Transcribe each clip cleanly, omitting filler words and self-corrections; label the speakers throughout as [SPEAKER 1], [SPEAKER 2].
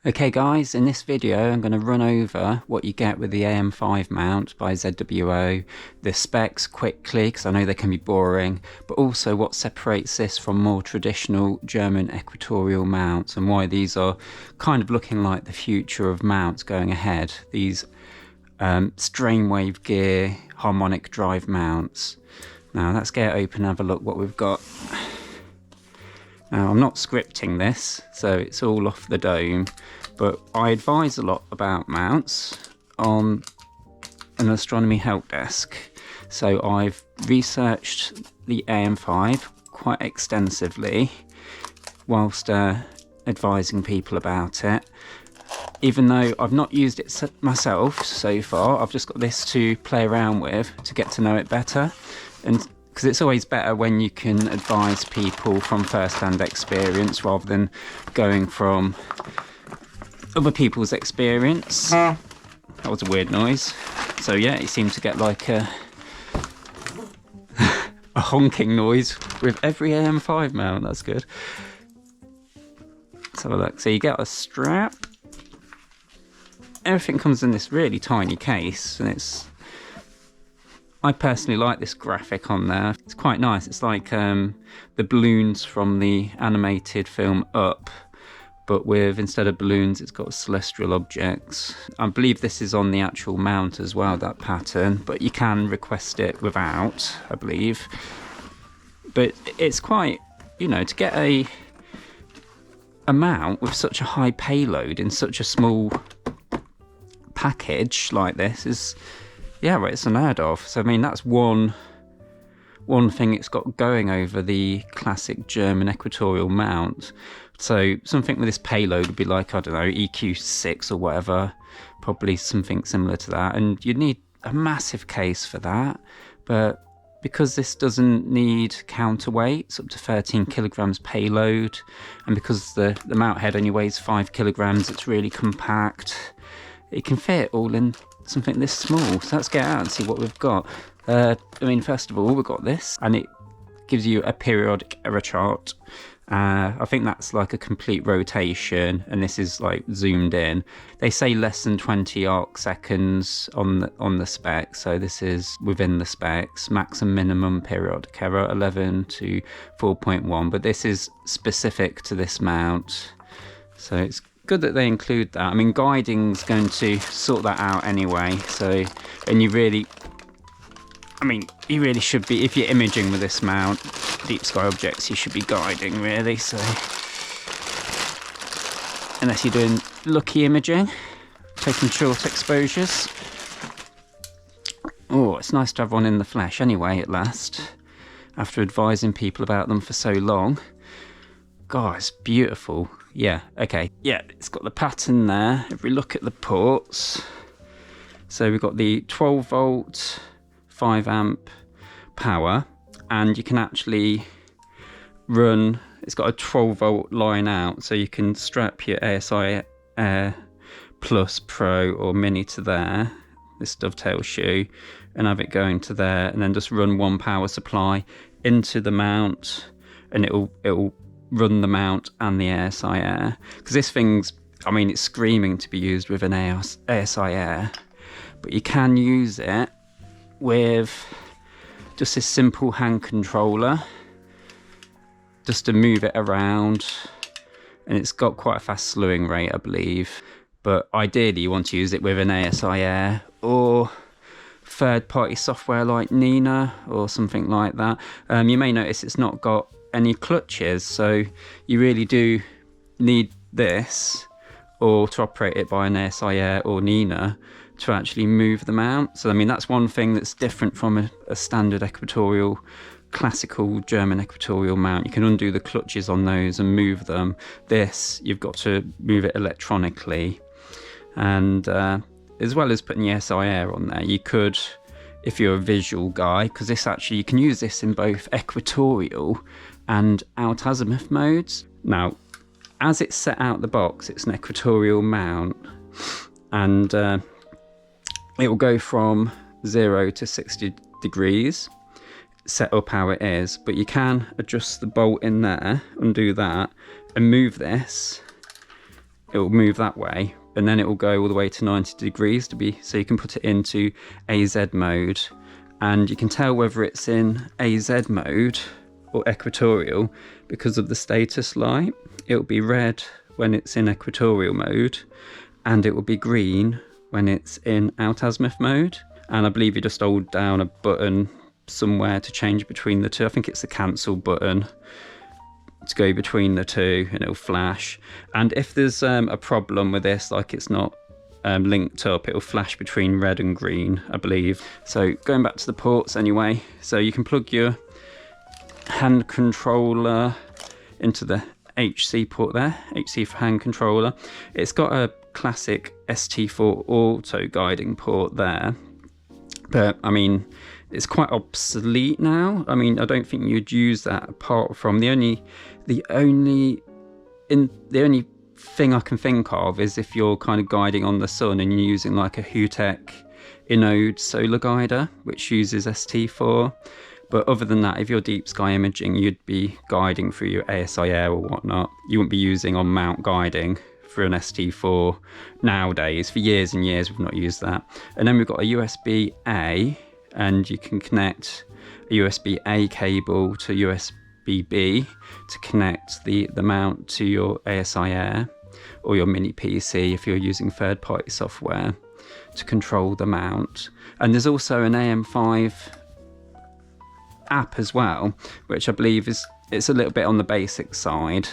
[SPEAKER 1] Okay guys, in this video I'm going to run over what you get with the AM5 mount by ZWO, the specs quickly because I know they can be boring, but also what separates this from more traditional German equatorial mounts and why these are kind of looking like the future of mounts going ahead. These strain wave gear harmonic drive mounts. Now let's get it open and have a look what we've got. Now I'm not scripting this, so it's all off the dome, but I advise a lot about mounts on an astronomy help desk. So I've researched the AM5 quite extensively whilst advising people about it. Even though I've not used it myself so far, I've just got this to play around with to get to know it better. And because it's always better when you can advise people from first-hand experience rather than going from other people's experience. That was a weird noise. So yeah, it seemed to get like a honking noise with every AM5 mount. That's good. Let's have a look. So you get a strap. Everything comes in this really tiny case, and I personally like this graphic on there. It's quite nice. It's like the balloons from the animated film Up, but instead of balloons, it's got celestial objects. I believe this is on the actual mount as well, that pattern, but you can request it without, I believe. But it's quite, to get a mount with such a high payload in such a small package like this is, yeah, well, it's unheard of. So I mean, that's one thing it's got going over the classic German equatorial mount. So something with this payload would be like, I don't know, EQ6 or whatever, probably something similar to that. And you'd need a massive case for that. But because this doesn't need counterweight, it's up to 13 kilograms payload, and because the mount head only weighs 5 kilograms, it's really compact. It can fit all in something this small. So let's get out and see what we've got. First of all, we've got this, and it gives you a periodic error chart. I think that's like a complete rotation, and this is like zoomed in. They say less than 20 arc seconds on the spec, so this is within the specs. Max and minimum periodic error 11 to 4.1, but this is specific to this mount, so it's good that they include that. I mean, guiding's going to sort that out anyway. So, and you really should be, if you're imaging with this mount, deep sky objects, you should be guiding really. So, unless you're doing lucky imaging, taking short exposures. Oh, it's nice to have one in the flesh anyway at last, after advising people about them for so long. God, it's beautiful. Yeah, okay. Yeah, it's got the pattern there. If we look at the ports, so we've got the 12 volt, 5 amp power, and you can actually run, it's got a 12 volt line out, so you can strap your ASI Air Plus Pro or Mini to there, this dovetail shoe, and have it going to there, and then just run one power supply into the mount, and it'll run the mount and the ASI Air, because this thing's, it's screaming to be used with an ASI Air, but you can use it with just this simple hand controller just to move it around, and it's got quite a fast slewing rate, I believe, but ideally you want to use it with an ASI Air or third-party software like Nina or something like that. You may notice it's not got any clutches, so you really do need this, or to operate it by an ASI Air or Nina, to actually move the mount. So that's one thing that's different from a standard equatorial, classical German equatorial mount. You can undo the clutches on those and move them. This, you've got to move it electronically. And as well as putting the ASI Air on there, you could, if you're a visual guy, because this actually, you can use this in both equatorial and out azimuth modes. Now, as it's set out the box, it's an equatorial mount, and it will go from 0 to 60 degrees, set up how it is, but you can adjust the bolt in there, undo that, and move this it will move that way, and then it will go all the way to 90 degrees so you can put it into AZ mode, and you can tell whether it's in AZ mode or equatorial because of the status light. It will be red when it's in equatorial mode, and it will be green when it's in out azimuth mode. And I believe you just hold down a button somewhere to change between the two. I think it's the cancel button to go between the two, and it'll flash. And if there's a problem with this, like it's not linked up, it'll flash between red and green, I believe. So going back to the ports anyway, so you can plug your hand controller into the HC port there, HC for hand controller. It's got a classic ST4 auto guiding port there, but I mean, it's quite obsolete now. I mean, I don't think you'd use that apart from the only thing I can think of is if you're kind of guiding on the sun and you're using like a Hutech Inode solar guider, which uses ST4. But other than that, if you're deep sky imaging, you'd be guiding through your ASI Air or whatnot. You wouldn't be using on mount guiding for an ST4 nowadays. For years and years, we've not used that. And then we've got a USB-A, and you can connect a USB-A cable to USB-B to connect the mount to your ASI Air or your mini PC if you're using third-party software to control the mount. And there's also an AM5 app as well, which I believe it's a little bit on the basic side,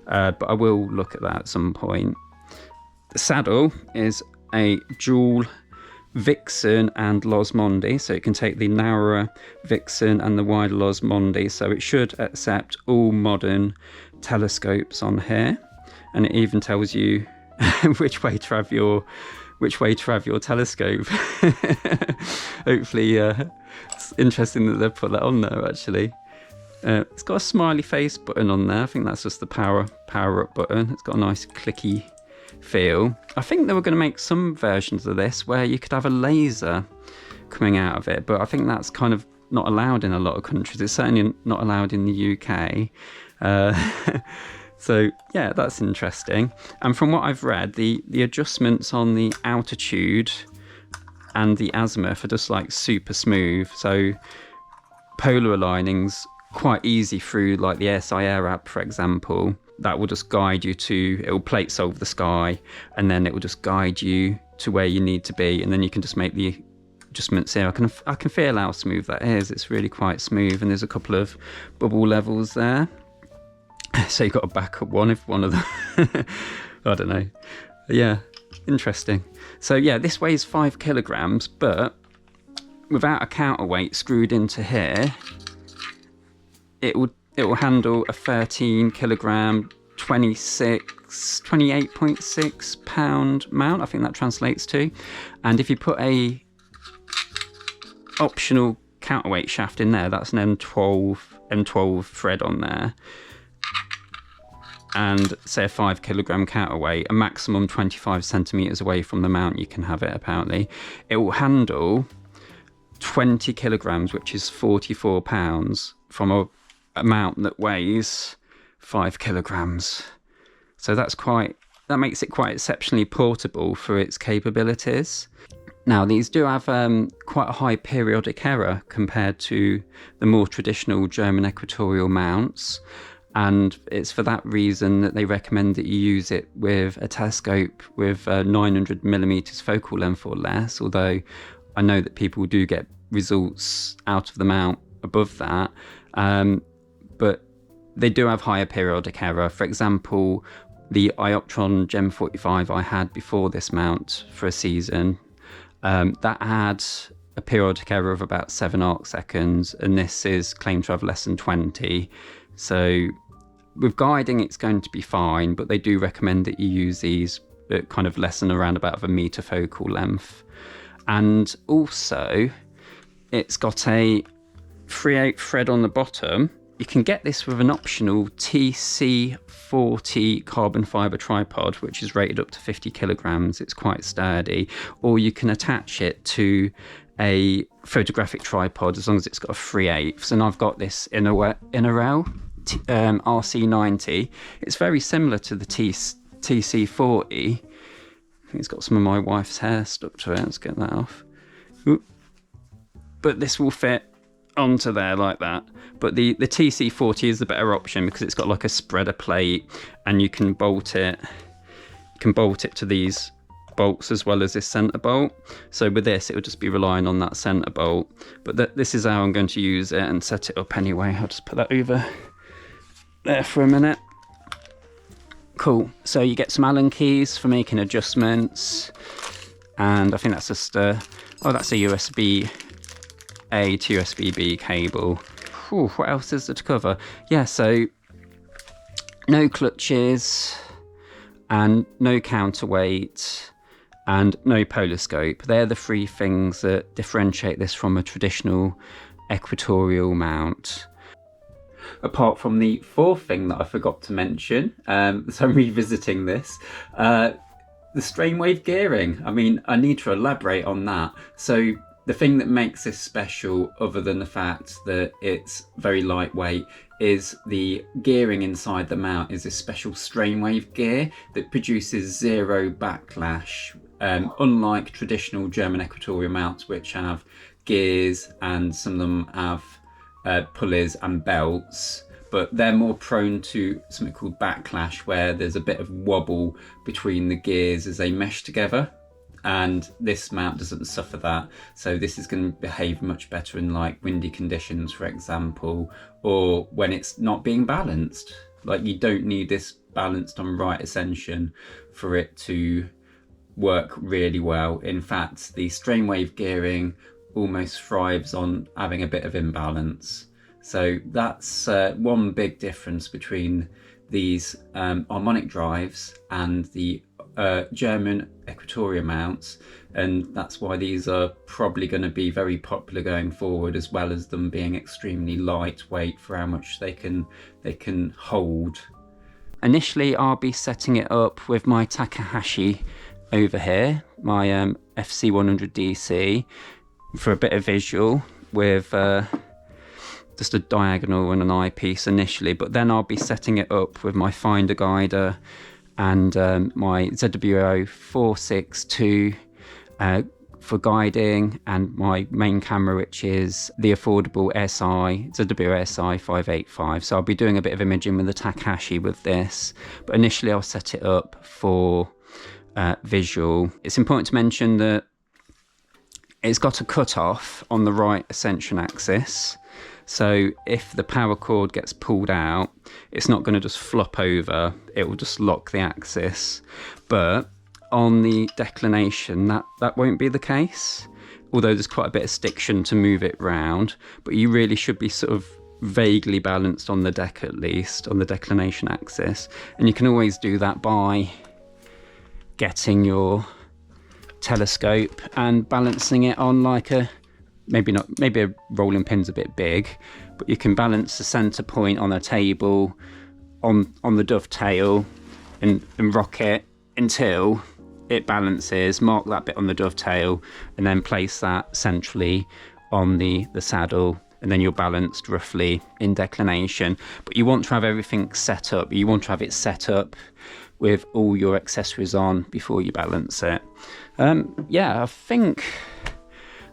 [SPEAKER 1] but I will look at that at some point. The saddle is a dual Vixen and Losmondi, so it can take the narrower Vixen and the wider Losmondi, so it should accept all modern telescopes on here, and it even tells you which way to have your telescope. Hopefully it's interesting that they've put that on there actually. It's got a smiley face button on there. I think that's just the power up button. It's got a nice clicky feel. I think they were going to make some versions of this where you could have a laser coming out of it, but I think that's kind of not allowed in a lot of countries. It's certainly not allowed in the UK. So yeah, that's interesting. And from what I've read, the adjustments on the altitude and the azimuth are just like super smooth. So polar aligning's quite easy through like the ASI Air app, for example. That will just guide you it will plate solve the sky, and then it will just guide you to where you need to be, and then you can just make the adjustments here. I can feel how smooth that is. It's really quite smooth, and there's a couple of bubble levels there. So you've got a backup one if one of them I don't know. Yeah, interesting. So yeah, this weighs 5 kilograms, but without a counterweight screwed into here, it will handle a 13 kilogram 28.6 pound mount, I think that translates to. And if you put a optional counterweight shaft in there, that's an M12 thread on there, and say a 5 kilogram counterweight, a maximum 25 centimeters away from the mount you can have it apparently, it will handle 20 kilograms, which is 44 pounds, from a mount that weighs 5 kilograms. So that makes it quite exceptionally portable for its capabilities. Now these do have quite a high periodic error compared to the more traditional German equatorial mounts, and it's for that reason that they recommend that you use it with a telescope with 900 millimeters focal length or less, although I know that people do get results out of the mount above that. But they do have higher periodic error. For example, the Ioptron Gem 45 I had before this mount for a season, that had a periodic error of about 7 arc seconds, and this is claimed to have less than 20. So with guiding it's going to be fine, but they do recommend that you use these at kind of less than around about a meter focal length. And also it's got a 3/8 thread on the bottom. You can get this with an optional TC40 carbon fibre tripod, which is rated up to 50 kilograms. It's quite sturdy. Or you can attach it to a photographic tripod as long as it's got a 3/8. And I've got this Inarel RC90. It's very similar to the TC40, I think it's got some of my wife's hair stuck to it. Let's get that off. Oop. But this will fit onto there like that. But the TC40 is the better option because it's got like a spreader plate, and you can bolt it. You can bolt it to these bolts as well as this center bolt. So with this, it would just be relying on that center bolt. But this is how I'm going to use it and set it up anyway. I'll just put that over there for a minute. Cool. So you get some Allen keys for making adjustments, and I think that's just that's a USB-A to USB-B cable. Whew, what else is there to cover? Yeah, so no clutches and no counterweight and no polar scope. They're the three things that differentiate this from a traditional equatorial mount. Apart from the fourth thing that I forgot to mention, so I'm revisiting this, the strain wave gearing. I mean, I need to elaborate on that. So the thing that makes this special, other than the fact that it's very lightweight, is the gearing inside the mount is a special strain wave gear that produces zero backlash. Unlike traditional German equatorial mounts, which have gears and some of them have pulleys and belts, but they're more prone to something called backlash, where there's a bit of wobble between the gears as they mesh together, and this mount doesn't suffer that. So this is going to behave much better in like windy conditions, for example, or when it's not being balanced. Like, you don't need this balanced on right ascension for it to work really well. In fact, the strain wave gearing almost thrives on having a bit of imbalance. So that's one big difference between these harmonic drives and the German equatorial mounts, and that's why these are probably going to be very popular going forward, as well as them being extremely lightweight for how much they can hold. Initially, I'll be setting it up with my Takahashi over here, my FC100DC, for a bit of visual with just a diagonal and an eyepiece initially, but then I'll be setting it up with my finder guider and my ZWO 462 for guiding, and my main camera, which is the affordable ZWO SI 585. So I'll be doing a bit of imaging with the Takahashi with this, but initially I'll set it up for visual. It's important to mention that it's got a cut-off on the right ascension axis, so if the power cord gets pulled out, it's not going to just flop over, it will just lock the axis. But on the declination, that won't be the case, although there's quite a bit of stiction to move it round, but you really should be sort of vaguely balanced on the deck, at least on the declination axis. And you can always do that by getting your telescope and balancing it on like maybe a rolling pin's a bit big, but you can balance the center point on a table on the dovetail and rock it until it balances, mark that bit on the dovetail, and then place that centrally on the saddle, and then you're balanced roughly in declination. But you want to have everything set up. You want to have it set up with all your accessories on before you balance it. Yeah, I think,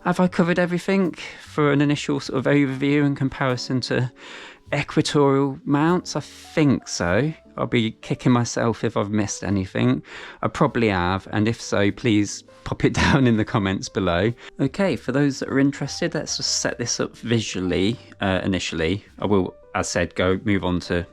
[SPEAKER 1] have I covered everything for an initial sort of overview in comparison to equatorial mounts? I think so. I'll be kicking myself if I've missed anything. I probably have, and if so, please pop it down in the comments below. Okay, for those that are interested, let's just set this up visually initially. I will, as said, move on to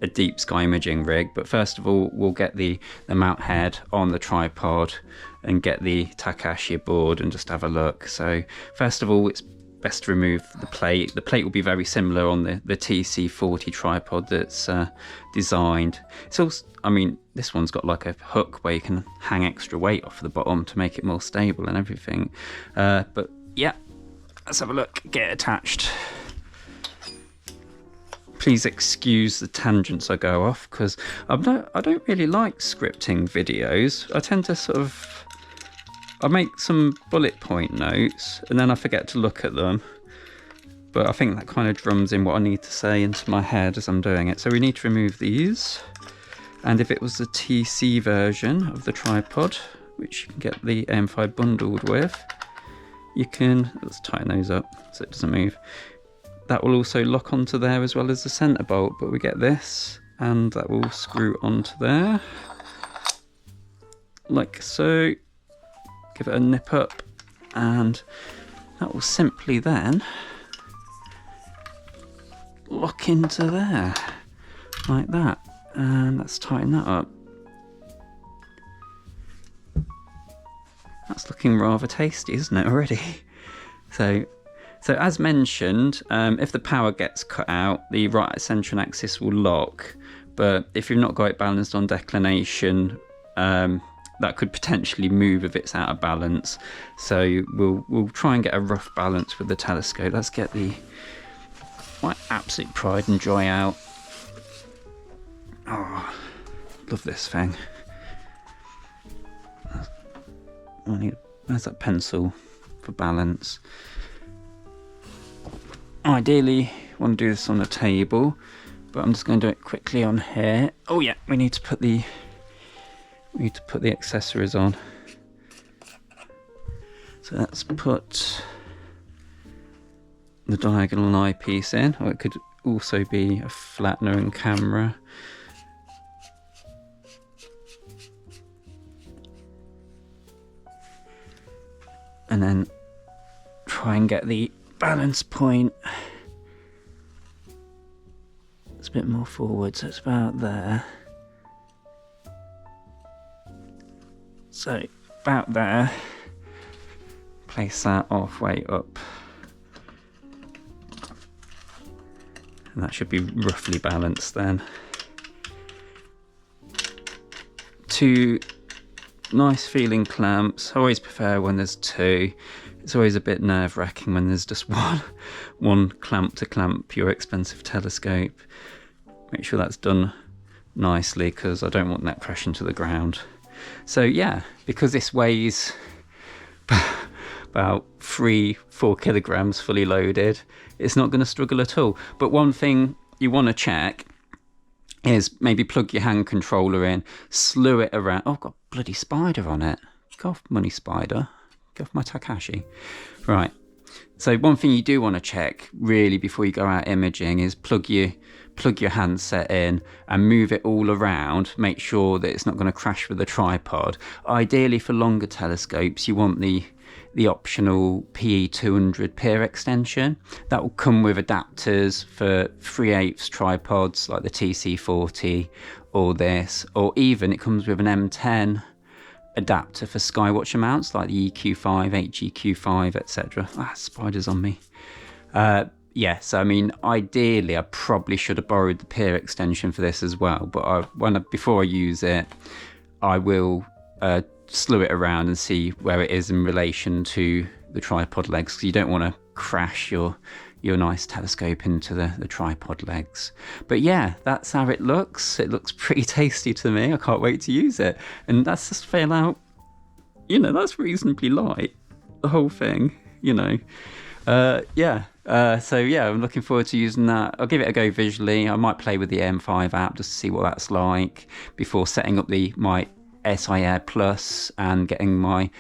[SPEAKER 1] a deep sky imaging rig, but first of all we'll get the mount head on the tripod and get the Takahashi aboard and just have a look. So first of all, it's best to remove the plate. The plate will be very similar on the TC40 tripod that's designed. It's also, I mean, this one's got like a hook where you can hang extra weight off the bottom to make it more stable and everything. But yeah, let's have a look. Get it attached. Please excuse the tangents I go off, because I don't really like scripting videos. I tend to I make some bullet point notes and then I forget to look at them. But I think that kind of drums in what I need to say into my head as I'm doing it. So we need to remove these. And if it was the TC version of the tripod, which you can get the AM5 bundled with, you can, let's tighten those up so it doesn't move. That will also lock onto there as well as the centre bolt, but we get this, and that will screw onto there, like so. Give it a nip up, and that will simply then lock into there, like that. And let's tighten that up. That's looking rather tasty, isn't it, already? So as mentioned, if the power gets cut out, the right ascension axis will lock, but if you've not got it balanced on declination, that could potentially move if it's out of balance. So we'll try and get a rough balance with the telescope. Let's get my absolute pride and joy out. Oh, love this thing. There's that pencil for balance. Ideally, want to do this on the table, but I'm just going to do it quickly on here. Oh yeah, we need to put the accessories on. So let's put the diagonal eyepiece in, or it could also be a flattener and camera. And then try and get the balance point. It's a bit more forward, so it's about there. So about there. Place that halfway up. And that should be roughly balanced then. Two nice feeling clamps. I always prefer when there's two. It's always a bit nerve-wracking when there's just one clamp to clamp your expensive telescope. Make sure that's done nicely, because I don't want that crashing to the ground. So yeah, because this weighs about 3-4 kilograms fully loaded, it's not going to struggle at all. But one thing you want to check is maybe plug your hand controller in, slew it around. Oh, I've got a bloody spider on it. Go off, money spider. Go off my Takashi. Right. So one thing you do want to check really before you go out imaging is plug your handset in and move it all around. Make sure that it's not going to crash with the tripod. Ideally for longer telescopes, you want the optional PE200 peer extension. That will come with adapters for 3/8 tripods like the TC40 or this, or even it comes with an M10 adapter for Skywatcher mounts like the EQ5, HEQ5, etc. Spiders on me. Yeah, so I mean, ideally I probably should have borrowed the peer extension for this as well, but before I use it, I will slew it around and see where it is in relation to the tripod legs, because you don't want to crash your nice telescope into the tripod legs. But yeah, that's how it looks. It looks pretty tasty to me. I can't wait to use it. And that's just fail out, that's reasonably light, the whole thing, yeah. So yeah, I'm looking forward to using that. I'll give it a go visually. I might play with the AM5 app just to see what that's like before setting up my SI Air Plus and getting my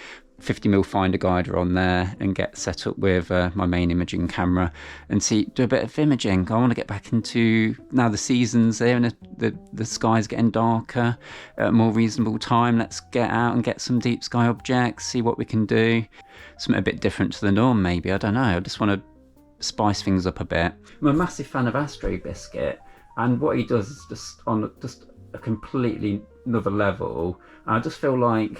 [SPEAKER 1] 50mm finder guider on there and get set up with my main imaging camera and do a bit of imaging. I want to get back into, now the season's there and the sky's getting darker at a more reasonable time. Let's get out and get some deep sky objects, see what we can do. Something a bit different to the norm maybe, I don't know. I just want to spice things up a bit. I'm a massive fan of Astro Biscuit, and what he does is just on just a completely another level. And I just feel like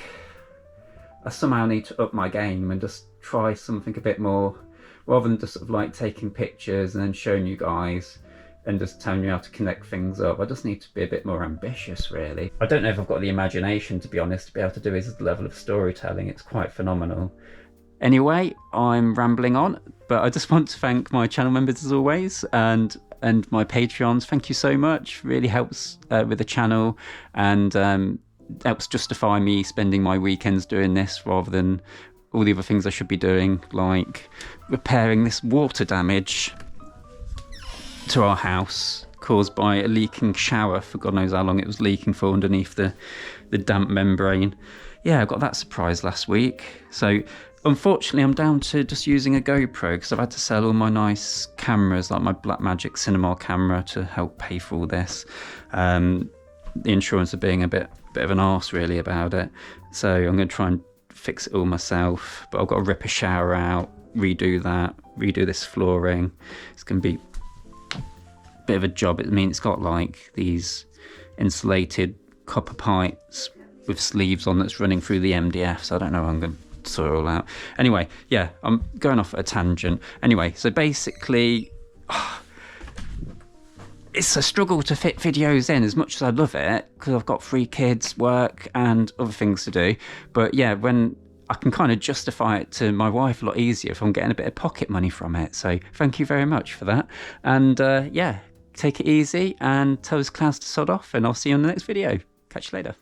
[SPEAKER 1] I somehow need to up my game and just try something a bit more, rather than just sort of like taking pictures and then showing you guys and just telling you how to connect things up. I just need to be a bit more ambitious, really. I don't know if I've got the imagination, to be honest, to be able to do his level of storytelling. It's quite phenomenal. Anyway, I'm rambling on, but I just want to thank my channel members as always, and my Patreons. Thank you so much. Really helps with the channel, and helps justify me spending my weekends doing this rather than all the other things I should be doing, like repairing this water damage to our house caused by a leaking shower for God knows how long it was leaking for underneath the damp membrane. Yeah, I got that surprise last week. So unfortunately, I'm down to just using a GoPro because I've had to sell all my nice cameras, like my Blackmagic Cinema camera, to help pay for all this. The insurance are being a bit of an arse really about it. So I'm going to try and fix it all myself. But I've got to rip a shower out, redo that, redo this flooring. It's going to be a bit of a job. I mean, it's got like these insulated copper pipes with sleeves on that's running through the MDF. So I don't know how I'm going to sort it all out. Anyway, yeah, I'm going off at a tangent. Anyway, so basically, it's a struggle to fit videos in as much as I love it because I've got 3 kids, work and other things to do. But yeah, when I can kind of justify it to my wife a lot easier if I'm getting a bit of pocket money from it. So thank you very much for that. And yeah, take it easy and tell us Klaus to sod off, and I'll see you on the next video. Catch you later.